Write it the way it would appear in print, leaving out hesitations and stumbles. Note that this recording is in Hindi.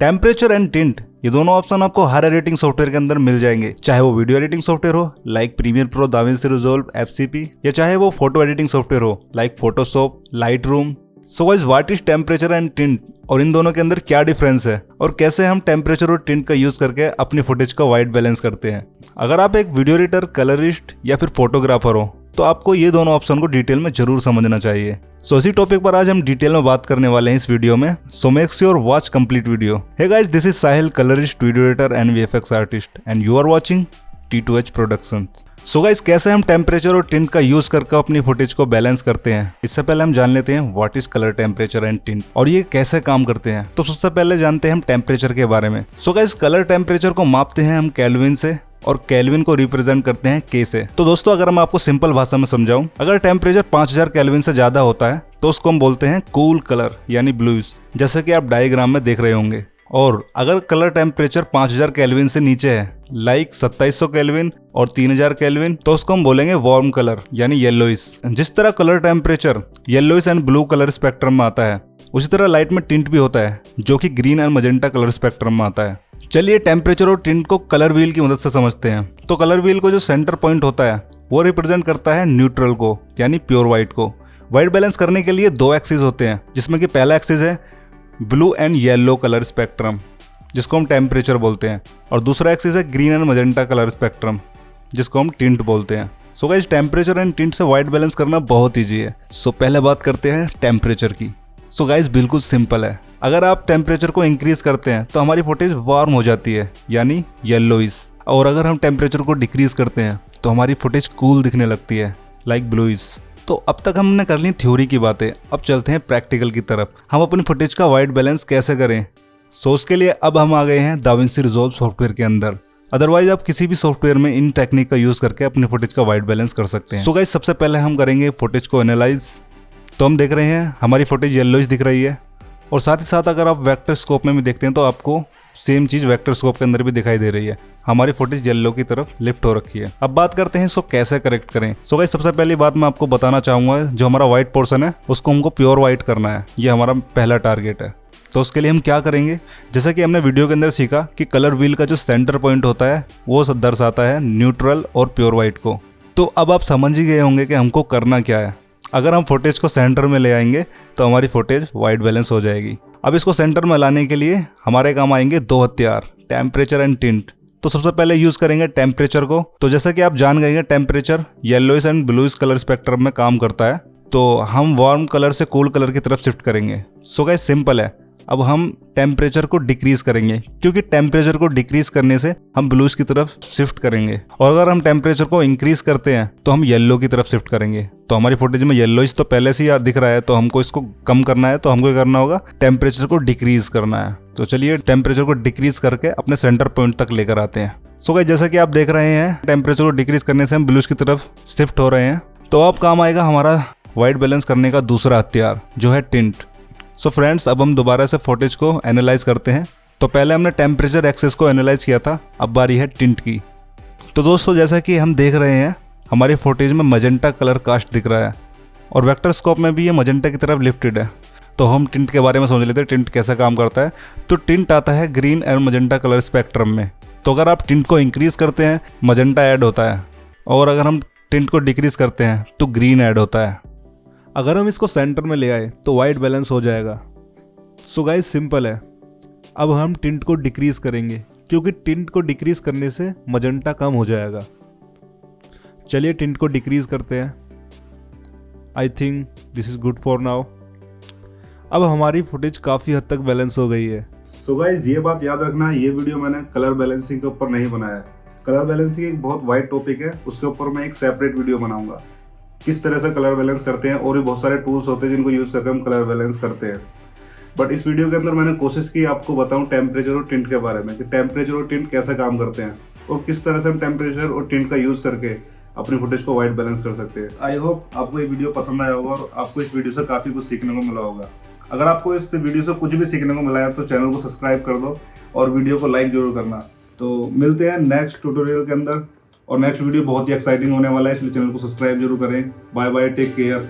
टेम्परेचर एंड टिंट ये दोनों ऑप्शन आपको हर एडिटिंग सॉफ्टवेयर के अंदर मिल जाएंगे, चाहे वो वीडियो एडिटिंग सॉफ्टवेयर हो like premiere pro, DaVinci Resolve, FCP, या चाहे वो फोटो एडिटिंग सॉफ्टवेयर हो like Photoshop, Lightroom. So guys, what is temperature and tint और इन दोनों के अंदर क्या डिफरेंस है और कैसे हम टेम्परेचर और टिंट का यूज करके अपनी फुटेज का वाइट बैलेंस करते हैं। अगर आप एक वीडियो एडिटर, कलरिस्ट या फिर फोटोग्राफर हो तो आपको ये दोनों ऑप्शन को डिटेल में जरूर समझना चाहिए। सो इसी टॉपिक पर आज हम डिटेल में बात करने वाले हैं इस वीडियो में। So make sure watch complete video. Hey guys, this is Sahil, colourist, video editor and VFX artist and you are watching T2H production. So guys, कैसे हम टेम्परेचर और टिंट का यूज करके अपनी फुटेज को बैलेंस करते हैं, इससे पहले हम जान लेते हैं what is colour, temperature and tint और ये कैसे काम करते हैं। तो सबसे पहले जानते हैं हम टेम्परेचर के बारे में। सो गाइस, कलर टेम्परेचर को मापते हैं हम केल्विन से और केल्विन को रिप्रेजेंट करते हैं K से। तो दोस्तों, अगर मैं आपको सिंपल भाषा में समझाऊं, अगर टेम्परेचर 5000 केल्विन से ज्यादा होता है तो उसको हम बोलते हैं कूल कलर यानी ब्लूइश, जैसे कि आप डायग्राम में देख रहे होंगे। और अगर कलर टेम्परेचर 5000 केल्विन से नीचे है लाइक 2700 केल्विन और 3000 केल्विन, तो उसको हम बोलेंगे वार्म कलर यानी येलोइश। जिस तरह colour temperature yellowish and blue colour spectrum में आता है, उसी तरह लाइट में टिंट भी होता है जो कि green and magenta colour spectrum में आता है। चलिए टेम्परेचर और टिंट को कलर व्हील की मदद से समझते हैं। तो कलर व्हील को जो सेंटर पॉइंट होता है वो रिप्रेजेंट करता है न्यूट्रल को यानी प्योर व्हाइट को। व्हाइट बैलेंस करने के लिए दो एक्सिस होते हैं, जिसमें कि पहला एक्सिस है blue and yellow colour spectrum, जिसको हम टेम्परेचर बोलते हैं, और दूसरा एक्सिस है green and magenta colour spectrum, जिसको हम टिंट बोलते हैं। So guys, temperature and tint से व्हाइट बैलेंस करना बहुत ईजी है। सो पहले बात करते हैं टेम्परेचर की। सो गाइस, बिल्कुल सिंपल है। अगर आप टेम्परेचर को इंक्रीज करते हैं तो हमारी फुटेज वार्म हो जाती है यानी येलोइश, और अगर हम टेम्परेचर को डिक्रीज करते हैं तो हमारी फुटेज कूल दिखने लगती है लाइक ब्लूइश। तो अब तक हमने कर ली थ्योरी की बातें, अब चलते हैं प्रैक्टिकल की तरफ। हम अपनी फुटेज का वाइट बैलेंस कैसे करें। सो उसके लिए अब हम आ गए हैं दाविंसी रिजॉल्व सॉफ्टवेयर के अंदर। अदरवाइज आप किसी भी सॉफ्टवेयर में इन टेक्निक का यूज करके अपनी फुटेज का वाइट बैलेंस कर सकते हैं। सो गाइस, सबसे पहले हम करेंगे फुटेज को एनालाइज। तो हम देख रहे हैं हमारी फुटेज येलोइश दिख रही है, और साथ ही साथ अगर आप वेक्टर स्कोप में भी देखते हैं तो आपको सेम चीज वेक्टर स्कोप के अंदर भी दिखाई दे रही है। हमारी फुटेज येलो की तरफ लिफ्ट हो रखी है। अब बात करते हैं इसको कैसे करेक्ट करें। सो गाइस, सबसे पहली बात मैं आपको बताना चाहूंगा, जो हमारा व्हाइट पोर्शन है उसको हमको प्योर व्हाइट करना है। ये हमारा पहला टारगेट है। तो उसके लिए हम क्या करेंगे, जैसा कि हमने वीडियो के अंदर सीखा कि कलर व्हील का जो सेंटर पॉइंट होता है वो दर्शाता है न्यूट्रल और प्योर व्हाइट को। तो अब आप समझ ही गए होंगे कि हमको करना क्या है। अगर हम फुटेज को सेंटर में ले आएंगे तो हमारी फुटेज वाइट बैलेंस हो जाएगी। अब इसको सेंटर में लाने के लिए हमारे काम आएंगे दो हथियार, टेम्परेचर एंड टिंट। तो सबसे पहले यूज करेंगे टेम्परेचर को। तो जैसा कि आप जान गए temperature yellowish and bluish colour spectrum में काम करता है, तो हम वार्म कलर से कूल कलर की तरफ शिफ्ट करेंगे। सो गाइस, सिंपल है। अब हम टेम्परेचर को डिक्रीज करेंगे, क्योंकि टेम्परेचर को डिक्रीज करने से हम ब्लूइश की तरफ शिफ्ट करेंगे, और अगर हम टेम्परेचर को इंक्रीज करते हैं तो हम येलो की तरफ शिफ्ट करेंगे। तो हमारी फुटेज में येलोइश तो पहले से ही दिख रहा है, तो हमको इसको कम करना है। तो हमको क्या करना होगा, टेम्परेचर को डिक्रीज करना है। तो चलिए टेम्परेचर को डिक्रीज करके अपने सेंटर पॉइंट तक लेकर आते हैं। सो गाइस, जैसा कि आप देख रहे हैं टेम्परेचर को डिक्रीज करने से हम ब्लूइश की तरफ शिफ्ट हो रहे हैं। तो अब काम आएगा हमारा वाइट बैलेंस करने का दूसरा हथियार, जो है टिंट। सो फ्रेंड्स, अब हम दोबारा से फुटेज को एनालाइज करते हैं। तो पहले हमने टेम्परेचर एक्सेस को एनालाइज किया था, अब बारी है टिंट की। तो दोस्तों, जैसा कि हम देख रहे हैं हमारी फुटेज में मजेंटा कलर कास्ट दिख रहा है, और वेक्टर स्कोप में भी ये मजेंटा की तरफ लिफ्टेड है। तो हम टिंट के बारे में समझ लेते हैं, टिंट कैसा काम करता है। तो टिंट आता है green and magenta colour spectrum में। तो अगर आप टिंट को इंक्रीज करते हैं मजेंटा ऐड होता है, और अगर हम टिंट को डिक्रीज करते हैं तो ग्रीन ऐड होता है। अगर हम इसको सेंटर में ले आए तो वाइट बैलेंस हो जाएगा। सो गाइस, सिंपल है। अब हम टिंट को डिक्रीज करेंगे, क्योंकि टिंट को डिक्रीज करने से मजेंटा कम हो जाएगा। चलिए टिंट को डिक्रीज करते हैं। I think this is good for now. अब हमारी फुटेज काफ़ी हद तक बैलेंस हो गई है। सो गाइस, ये बात याद रखना, ये वीडियो मैंने कलर बैलेंसिंग के ऊपर नहीं बनाया है। कलर बैलेंसिंग एक बहुत वाइड टॉपिक है, उसके ऊपर मैं एक सेपरेट वीडियो बनाऊंगा किस तरह से कलर बैलेंस करते हैं, और भी बहुत सारे टूल्स होते हैं जिनको यूज करके हम कलर बैलेंस करते हैं। बट इस वीडियो के अंदर मैंने कोशिश की आपको बताऊं टेम्परेचर और टिंट के बारे में, कि टेम्परेचर और टिंट कैसे काम करते हैं और किस तरह से हम टेम्परेचर और टिंट का यूज करके अपनी फुटेज को वाइट बैलेंस कर सकते हैं। आई होप आपको ये वीडियो पसंद आया होगा और आपको इस वीडियो से काफी कुछ सीखने को मिला होगा। अगर आपको इस वीडियो से कुछ भी सीखने को मिला है तो चैनल को सब्सक्राइब कर दो और वीडियो को लाइक जरूर करना। तो मिलते हैं नेक्स्ट ट्यूटोरियल के अंदर, और नेक्स्ट वीडियो बहुत ही एक्साइटिंग होने वाला है, इसलिए चैनल को सब्सक्राइब जरूर करें। Bye bye, take care.